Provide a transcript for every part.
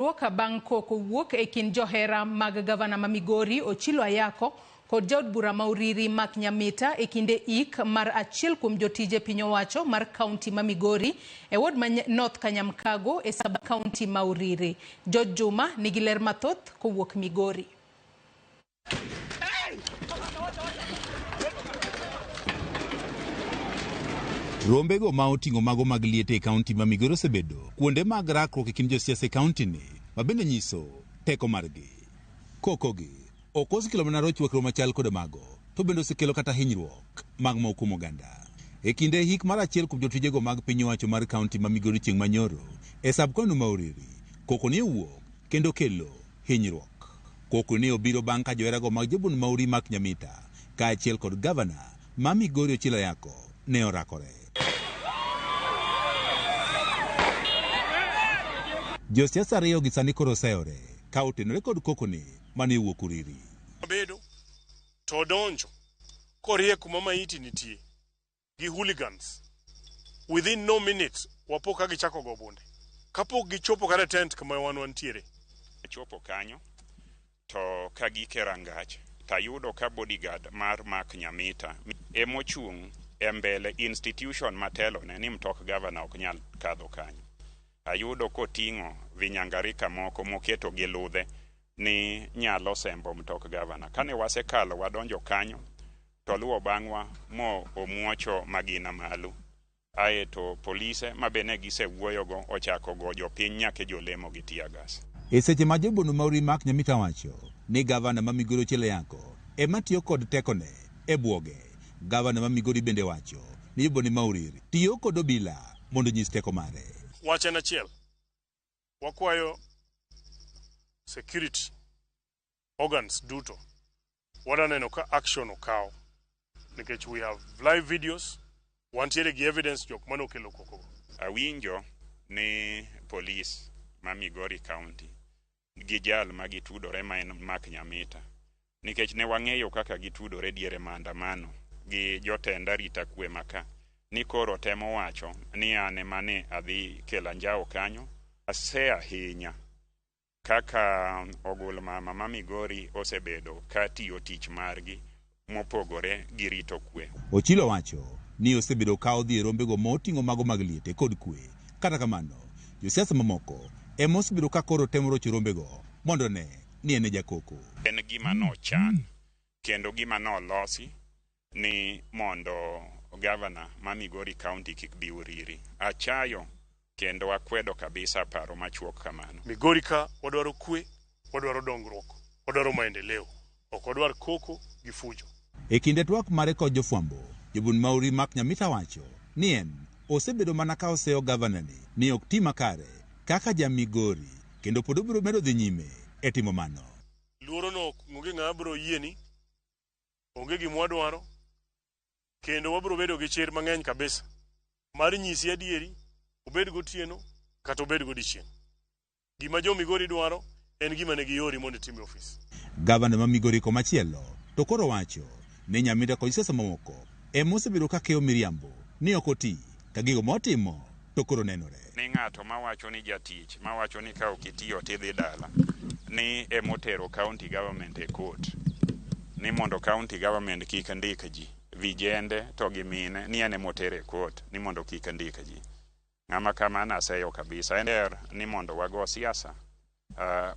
Woka bang' koko wuok e kin johera mag gavana ma Migori Ochilo Ayako kod jaod bura ma Uriri Mark Nyamita e kinde ik mar achiel kuom jotije piny owacho mar kaunti ma Migori e ward ma North Kanyamkago e sub kaunti ma Uriri. George Juma nigi ler mathoth kowuok Migori. Rombego ma oting'o mago mag liete e kaunti ma Migori osebedo kuonde mag rakruok e kind josiasa e kaunti ni, ma bende nyiso teko margi. Kokogi ok osekelo mana rochruok machal kod mago, to bende osekelo kata hinyruok mag moko kuom oganda. E kinde hik mar achiel kuom jotijego mag piny owacho mar kaunti ma Migori chieng' manyoro e sab kaunti ma Uriri, koko ne owuok kendo kelo hinyruok. Koko ne obiro bang' ka joherago mag jobun ma Uriri Mark Nyamita kaachiel kod gavana ma Migori Ochilo Ayako ne orakore. Josiasa ariyo gi sani koro osewore ka otenore kod koko ni mane wuok Uriri. Bedo to donjo korie kuma maiti nitie gi hooligans within no minutes wapo ka gichako go bunde kapok gichopo kare tent kama wantiere. Chopo kanyo to ka gikerangach tayudo ka bodyguard mar Mark Nyamita emochung' e mbele institution matelo ne ni mtok gavana ok nyal kadho kanyo. Ayudo koting'o vinyangarika moko moketo gi ludhe ni nyalo sembo mtok gavana. Kane wasekalo wadonjo kanyo to luwo bang'wa mo omuocho magina malo. Aeto polise mabene gisewuoyogo ochako go jopiny nyake jolemo gi tear gas. E seche ma jobunu ma Uriri Mark Nyamita wacho ni gavana ma Migori Ochilo Ayako ema tiyo kod tekone e bwoge, gavana ma Migori bende wacho ni jobunu ma Uriri tiyo kod obila mondo nyis teko mare. Wachen achiel, wakwayo security organs duto wadaneno ka action okaw nikech we have live videos, wantiere gi evidence jok mano kelo koko. Awinjo ni police ma Migori County gi jal ma gitudore ma en Mark Nyamita, nikech ne wang'eyo kaka gitudore diere maandamano gi jotend arita kwe maka, ni koro temo wacho ni ane mane adhi kela njao kanyo. Ase ahinya kaka ogul mama ma Migori osebedo ka tiyo tich margi mopogore gi rito kwe. Ochilo wacho ni osebedo ka odhi e rombego moting'o mago mag liete kod kwe. Kata kamano, josiasa mamoko ema osebedo ka koro temo rocho rombego mondo ne ni ene jakoko. En gima nochan kendo gima nolosi ni mondo gavana ma Migori County kik bi Uriri. Achayo kendo akwedo kabisa paro machuok kamano. Migori ka wadwaro kwe, wadwaro dongruok, wadwaro maendeleo, ok wadwar koko gi fujo. E kinde twak mare kod jofwambo, jobun ma Uriri Mark Nyamita wacho ni en osebedo mana ka oseo gavana ni ok ti makare kaka ja Migori, kendo pod obiro medo dhi nyime e timo mano. Luoro no onge ng'ama biro yieni, onge gima wadwaro, kendo wabiro bedo gi chir mang'eny kabisa mar nyisi adieri, obed gotieno kata obed godiechieng'. Gima jo Migori dwaro en gima ne giyori mondo itim e ofis. Gavana ma Migori komachielo to koro wacho ni Nyamita kod siasa mamoko ema osebedo ka keyo miriambo ni ok oti ka gigo motimo to koro nenore. Ni ng'ato mawacho ni jatich, mawacho ni ka ok itiyo tidhi dala, ni emotero county government e court, ni mondo county government kik ndik ji, vijende to gi mine, ni ene motere court ni mondo kik ndik ji. Ng'ama kamano aseyo kabisa. Ender ni mondo wago siasa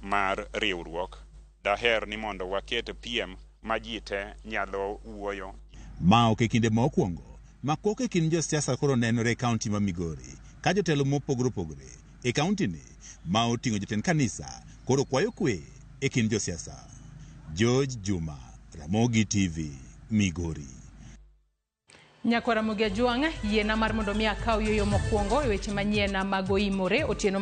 mar riwruok. Daher ni mondo waket piem ma ji te nyalo wuoyo. Ma ok e kinde mokwongo ma koko e kind josiasa koro nenore e kaunti ma Migori, ka jotelo mopogore opogore e kaunti ni ma oting'o jotend kanisa koro kwayo kwe e kind josiasa. George Juma, Ramogi TV, Migori. Nyakwa Ramogi Ajwang' yiena mar mondo mi akaw yoyo mokwongo e weche manyien mag Oimore otieno